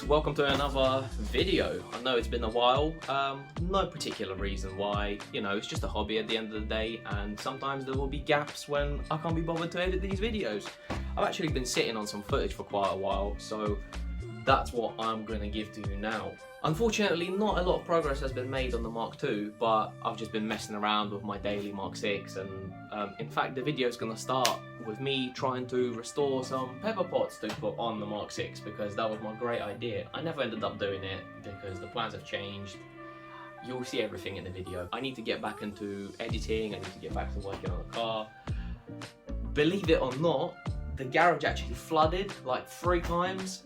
welcome to another video. I know it's been a while, no particular reason why, it's just a hobby at the end of the day, and sometimes there will be gaps when I can't be bothered to edit these videos. I've actually been sitting on some footage for quite a while, so that's what I'm going to give to you now. Unfortunately, not a lot of progress has been made on the Mark II, but I've just been messing around with my daily Mark VI, and in fact the video is going to start with me trying to restore some pepper pots to put on the Mark VI, because that was my great idea. I never ended up doing it because the plans have changed. You'll see everything in the video. I need to get back into editing, I need to get back to working on the car. Believe it or not, the garage actually flooded like 3 times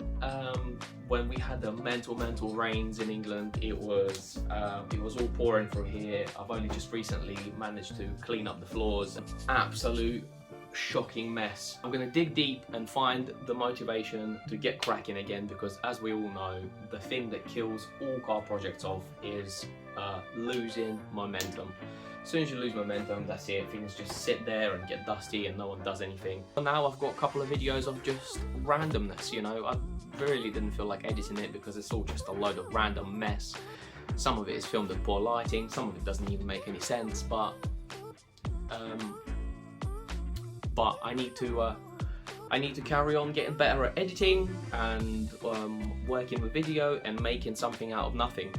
when we had the mental rains in England. It was all pouring through here. I've only just recently managed to clean up the floors. Absolute shocking mess. I'm gonna dig deep and find the motivation to get cracking again, because as we all know, the thing that kills all car projects off is losing momentum. As soon as you lose momentum, that's it. Things just sit there and get dusty and no one does anything. Now I've got a couple of videos of just randomness, I really didn't feel like editing it because it's all just a load of random mess. Some of it is filmed with poor lighting, some of it doesn't even make any sense, but I need to carry on getting better at editing and working with video and making something out of nothing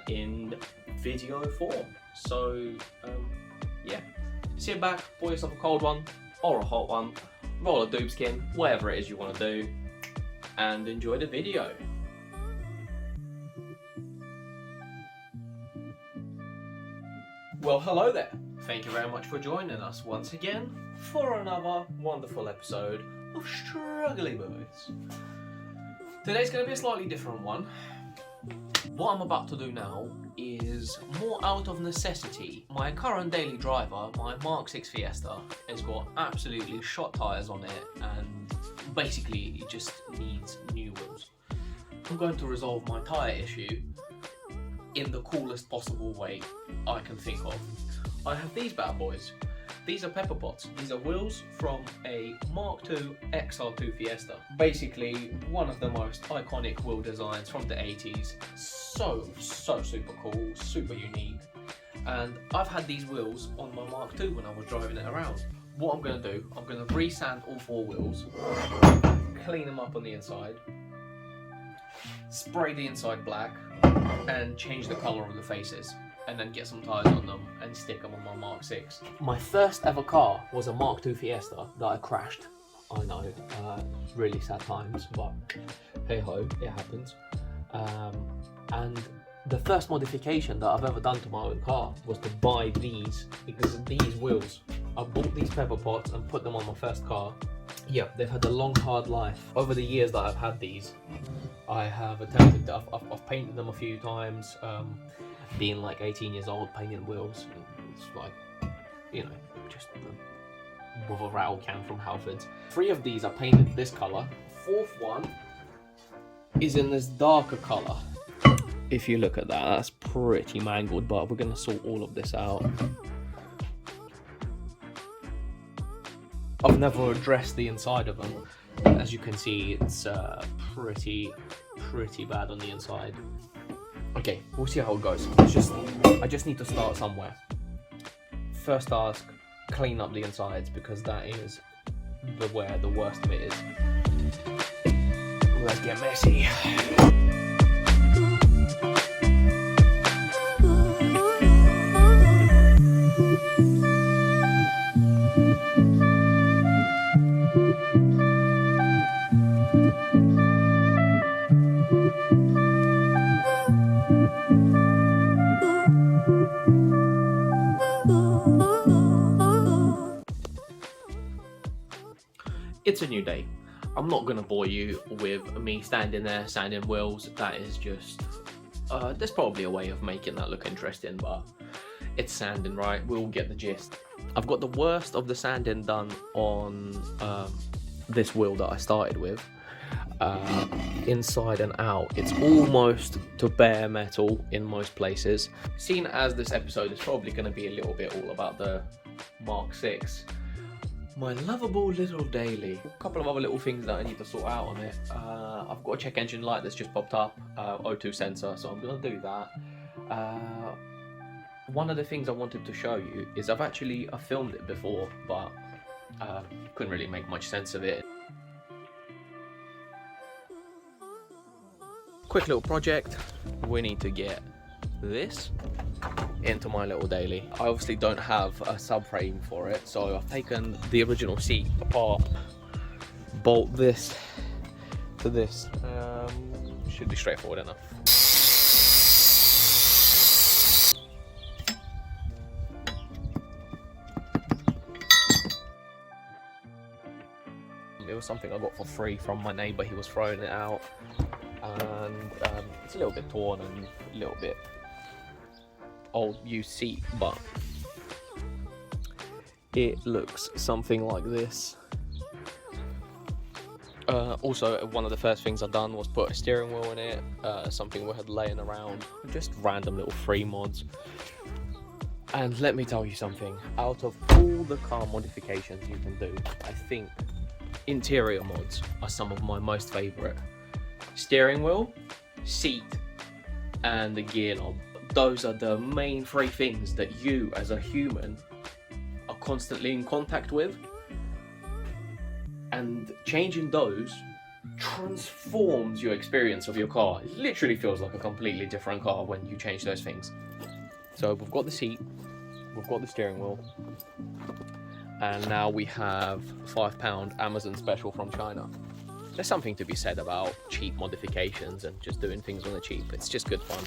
in video form. So yeah, sit back, pour yourself a cold one or a hot one, roll a doobskin, whatever it is you want to do, and enjoy the video. Well, hello there. Thank you very much for joining us once again for another wonderful episode of Struggly Boys. Today's going to be a slightly different one. What I'm about to do now is more out of necessity. My current daily driver, my Mark VI Fiesta, has got absolutely shot tyres on it, and basically it just needs new wheels. I'm going to resolve my tyre issue in the coolest possible way I can think of. I have these bad boys. These are pepper pots. These are wheels from a Mark II XR2 Fiesta. Basically, one of the most iconic wheel designs from the 80s. So super cool, super unique. And I've had these wheels on my Mark II when I was driving it around. What I'm going to do, I'm going to re-sand all 4 wheels, clean them up on the inside, spray the inside black, and change the colour of the faces, and then get some tyres on them and stick them on my Mark VI. My first ever car was a Mark II Fiesta that I crashed. I know, really sad times, but hey ho, it happens. And the first modification that I've ever done to my own car was to buy these, because these wheels, I bought these pepper pots and put them on my first car. Yeah, they've had a long hard life. Over the years that I've had these, I have attempted to, I've painted them a few times. Being like 18 years old, painting wheels, it's like, just with a rattle can from Halfords. 3 of these are painted this colour. 4th one is in this darker colour. If you look at that, that's pretty mangled, but we're going to sort all of this out. I've never addressed the inside of them. As you can see, it's pretty bad on the inside. Okay, we'll see how it goes. I just need to start somewhere. First task, clean up the insides, because that is where the worst of it is. Let's get messy. It's a new day. I'm not going to bore you with me standing there sanding wheels. That is just, there's probably a way of making that look interesting, but it's sanding, right? We'll get the gist. I've got the worst of the sanding done on this wheel that I started with. Inside and out, it's almost to bare metal in most places. Seeing as this episode is probably going to be a little bit all about the Mark VI, my lovable little daily. A couple of other little things that I need to sort out on it. I've got a check engine light that's just popped up, O2 sensor, so I'm gonna do that. One of the things I wanted to show you is I've filmed it before, but couldn't really make much sense of it. Quick little project. We need to get this into my little daily. I obviously don't have a subframe for it, so I've taken the original seat apart, bolt this to this. Should be straightforward enough. It was something I got for free from my neighbour. He was throwing it out, and it's a little bit torn and a little bit old used seat, but it looks something like this. Also, one of the first things I've done was put a steering wheel in it, something we had laying around, just random little free mods. And let me tell you something, out of all the car modifications you can do, I think interior mods are some of my most favourite. Steering wheel, seat, and the gear knob. Those are the main three things that you as a human are constantly in contact with, and changing those transforms your experience of your car. It literally feels like a completely different car when you change those things. So we've got the seat, we've got the steering wheel, and now we have £5 Amazon special from China. There's something to be said about cheap modifications and just doing things on the cheap. It's just good fun,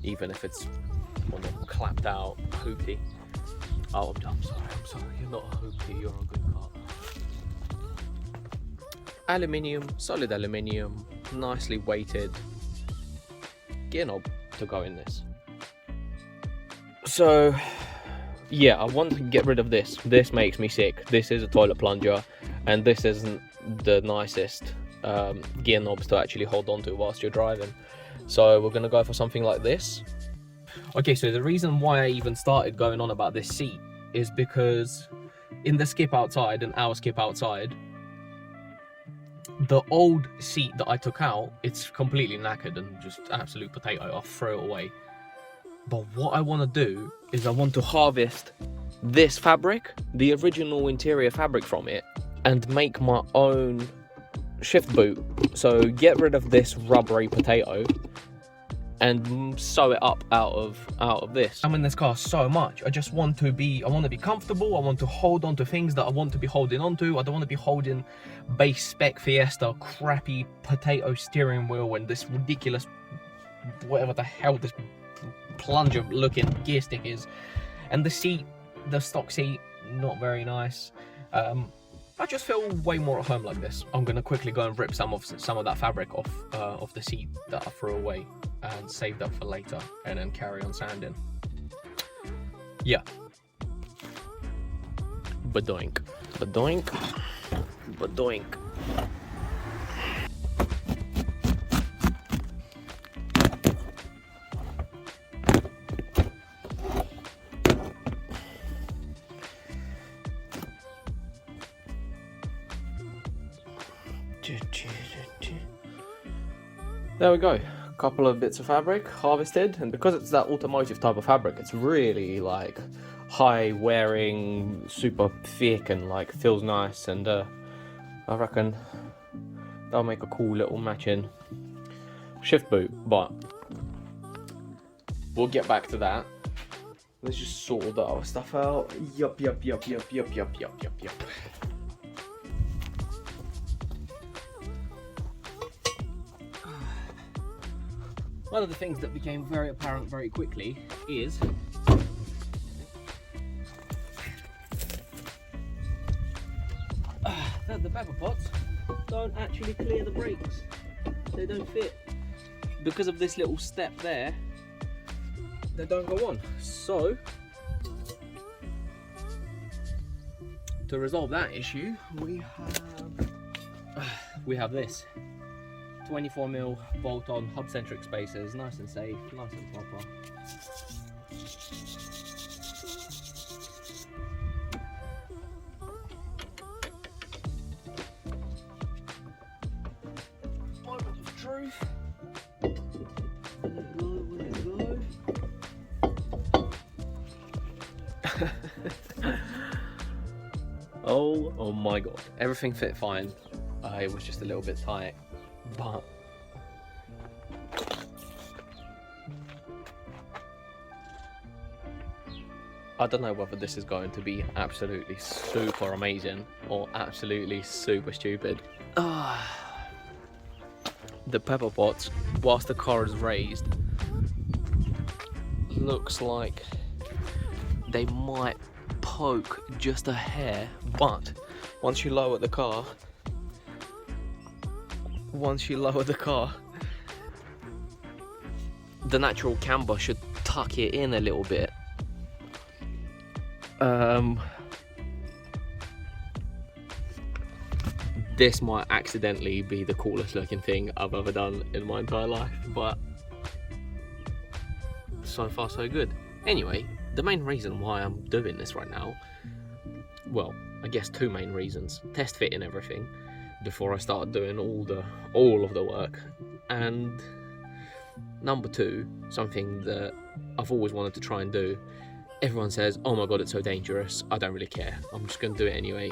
even if it's on a clapped out hoopty. Oh, I'm sorry, you're not a hoopty, you're a good car. Aluminium, solid aluminium, nicely weighted gear knob to go in this. So yeah, I want to get rid of this. This makes me sick. This is a toilet plunger, and this isn't the nicest gear knobs to actually hold on to whilst you're driving. So we're gonna go for something like this. Okay, so the reason why I even started going on about this seat is because in the skip outside and our skip outside, the old seat that I took out, it's completely knackered and just absolute potato. I'll throw it away. But what I want to do is I want to harvest this fabric, the original interior fabric from it, and make my own shift boot. So get rid of this rubbery potato and sew it up out of this. I'm in this car so much. I want to be comfortable. I want to hold on to things that I want to be holding on to. I don't want to be holding base spec Fiesta crappy potato steering wheel and this ridiculous whatever the hell this plunger looking gear stick is. And the seat, the stock seat, not very nice. I just feel way more at home like this. I'm gonna quickly go and rip some of that fabric off the seat that I threw away and save that for later, and then carry on sanding. Yeah. Badoink, badoink, badoink. There we go, a couple of bits of fabric harvested, and because it's that automotive type of fabric, it's really like high wearing, super thick, and like feels nice, and I reckon that'll make a cool little matching shift boot. But we'll get back to that. Let's just sort all the other stuff out. Yup. One of the things that became very apparent very quickly is that the pepper pots don't actually clear the brakes. They don't fit. Because of this little step there, they don't go on. So, to resolve that issue, we have this 24mm bolt-on hub-centric spacers, nice and safe, nice and proper. Oh my god. Everything fit fine. It was just a little bit tight. But I don't know whether this is going to be absolutely super amazing or absolutely super stupid. The pepper pots, whilst the car is raised, looks like they might poke just a hair, but once you lower the car, the natural camber should tuck it in a little bit. This might accidentally be the coolest looking thing I've ever done in my entire life, but so far so good. Anyway, the main reason why I'm doing this right now, well, I guess two main reasons: test fitting everything before I start doing all of the work, and number two, something that I've always wanted to try and do. Everyone says, oh my god, it's so dangerous. I don't really care. I'm just gonna do it anyway.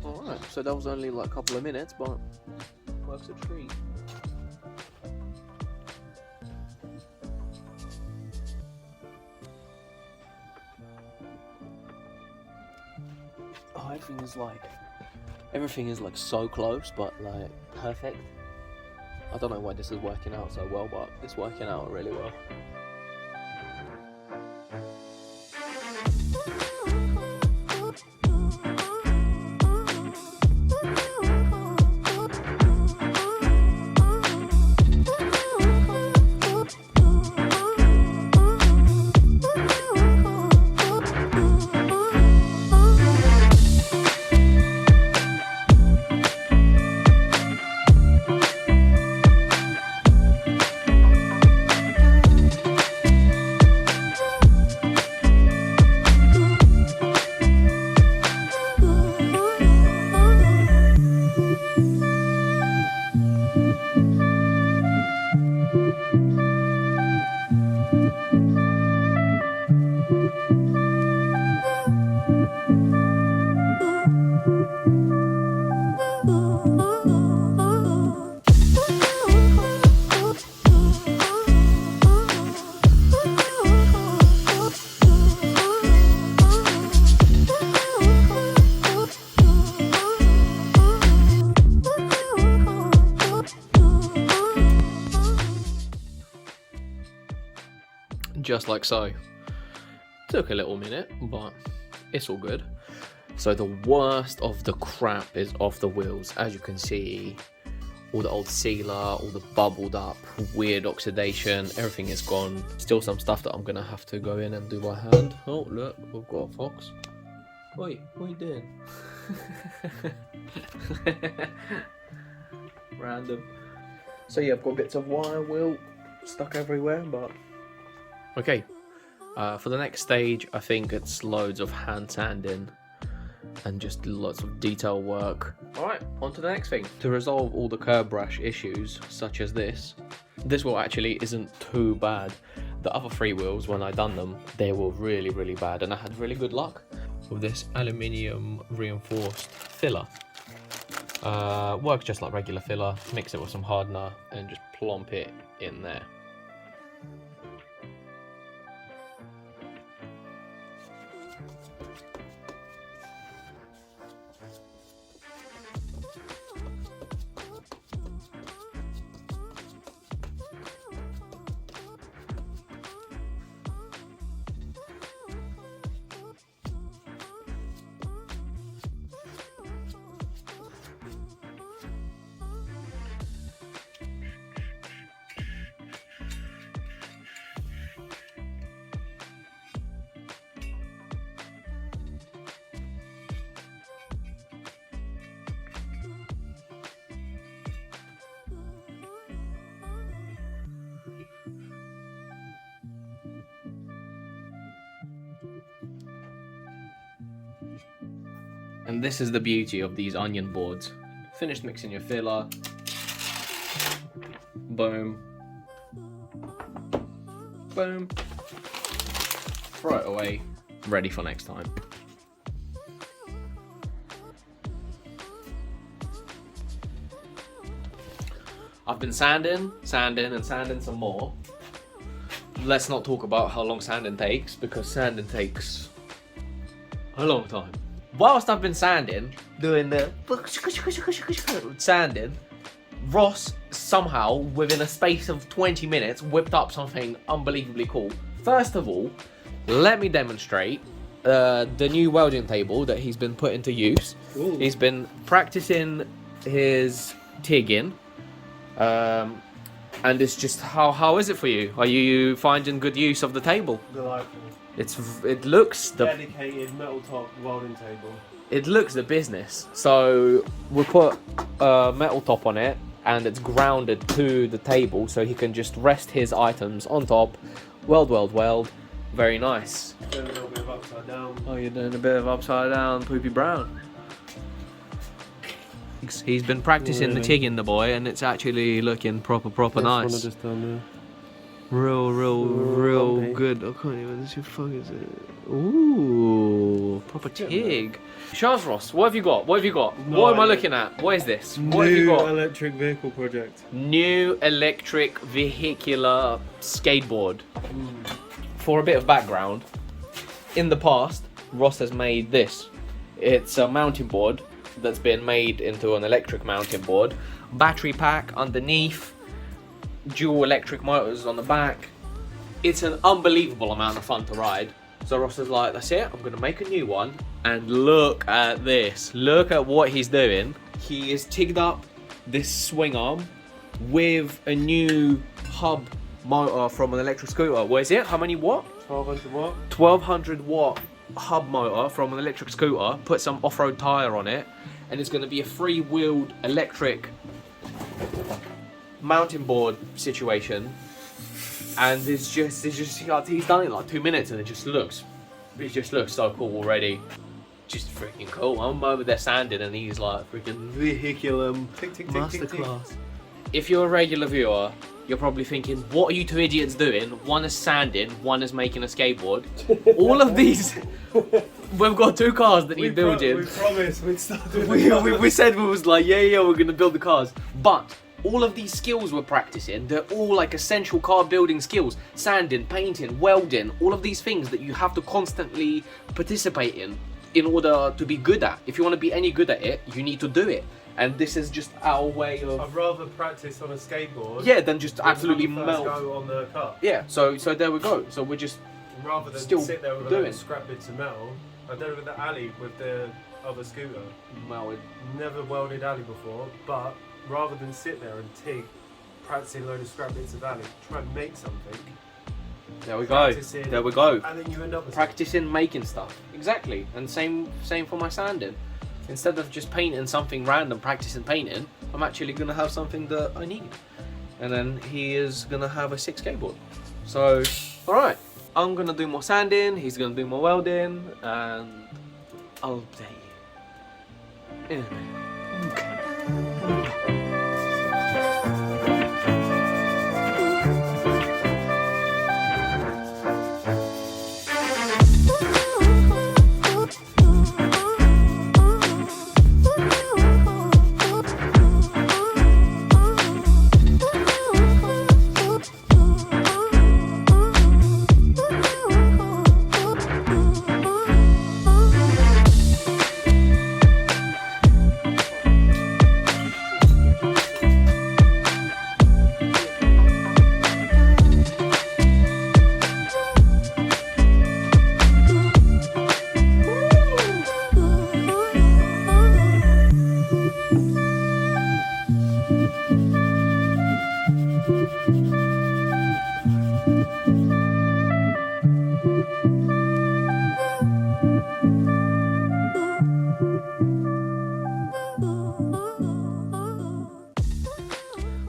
Alright, so that was only like a couple of minutes, but works a treat. Oh, everything is like so close, but like perfect. I don't know why this is working out so well, but it's working out really well. Just like so. Took a little minute, but it's all good. So the worst of the crap is off the wheels. As you can see, all the old sealer, all the bubbled up, weird oxidation, everything is gone. Still some stuff that I'm gonna have to go in and do by hand. Oh look, we've got a fox. Wait, what are you doing? Random. So yeah, I've got bits of wire wheel stuck everywhere, but okay. For the next stage, I think it's loads of hand sanding and just lots of detail work. Alright, on to the next thing. To resolve all the curb rash issues, such as this wheel actually isn't too bad. The other three wheels, when I done them, they were really, really bad, and I had really good luck with this aluminium reinforced filler. Works just like regular filler, mix it with some hardener and just plonk it in there. And this is the beauty of these onion boards. Finished mixing your filler. Boom. Boom. Throw it away. Ready for next time. I've been sanding and sanding some more. Let's not talk about how long sanding takes, because sanding takes a long time. Whilst I've been sanding, doing the sanding, Ross somehow, within a space of 20 minutes, whipped up something unbelievably cool. First of all, let me demonstrate the new welding table that he's been put into use. Ooh. He's been practicing his TIGging. And it's just, how is it for you? Are you finding good use of the table? Delightful. It looks the dedicated metal top welding table. It looks the business. So we put a metal top on it, and it's grounded to the table, so he can just rest his items on top. Weld. Very nice. Doing a little bit of upside down. Oh, you're doing a bit of upside down, poopy brown. He's been practicing the TIGging, the boy, and it's actually looking proper nice. That's just done there. Real good. I can't even see what is it. Ooh, proper TIG. Charles Ross, what have you got? What am I looking at? What is this? What have you got? New electric vehicle project. New electric vehicular skateboard. For a bit of background, in the past, Ross has made this. It's a mounting board that's been made into an electric mounting board. Battery pack underneath, dual electric motors on the back. It's an unbelievable amount of fun to ride. So Ross is like, that's it, I'm gonna make a new one. And look at this, look at what he's doing. He has tigged up this swing arm with a new hub motor from an electric scooter. What is it? How many watt? 1200 watt. 1200 watt hub motor from an electric scooter. Put some off-road tire on it, and it's going to be a free-wheeled electric mountain board situation. And it's just he's done it in like 2 minutes, and it just looks so cool already. Just freaking cool. I'm over there sanding, and he's like freaking vehicular masterclass. If you're a regular viewer, you're probably thinking, what are you two idiots doing? One is sanding, one is making a skateboard. All of these, we've got two cars that need building. We promised we'd start doing we said we was like, yeah, we're gonna build the cars. But all of these skills we're practicing, they're all like essential car building skills. Sanding, painting, welding, all of these things that you have to constantly participate in order to be good at. If you want to be any good at it, you need to do it. And this is just our way of... I'd rather practice on a skateboard... Yeah, than just absolutely melt. Go on the cut. Yeah, so there we go. So we're just rather than still sit there with doing scrap bits of metal. I did it with the alley with the other scooter. Welded. Never welded alley before, but rather than sit there and TIG, practicing a load of scrap bits of alley, try and make something. There we go. There we go. And then you end up with practicing making stuff. Exactly. And same for my sanding. Instead of just painting something random, practicing painting, I'm actually going to have something that I need. And then he is going to have a sick skateboard. So, alright. I'm going to do more sanding, he's going to do more welding, and I'll update you in a minute. Okay.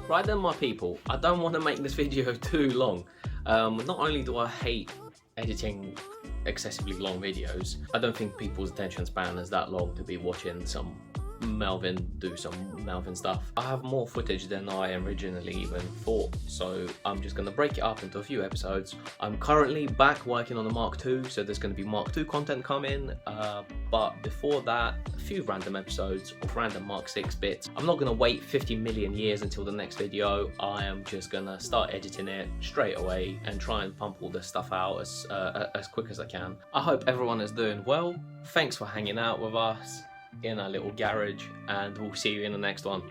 Right then, my people, I don't want to make this video too long. Not only do I hate editing excessively long videos. I don't think people's attention span is that long to be watching some Melvin do some Melvin stuff. I have more footage than I originally even thought, so I'm just gonna break it up into a few episodes. I'm currently back working on the Mark II, so there's gonna be Mark II content coming, but before that, a few random episodes of random Mark VI bits. I'm not gonna wait 50 million years until the next video. I am just gonna start editing it straight away and try and pump all this stuff out as quick as I can. I hope everyone is doing well. Thanks for hanging out with us in our little garage, and we'll see you in the next one.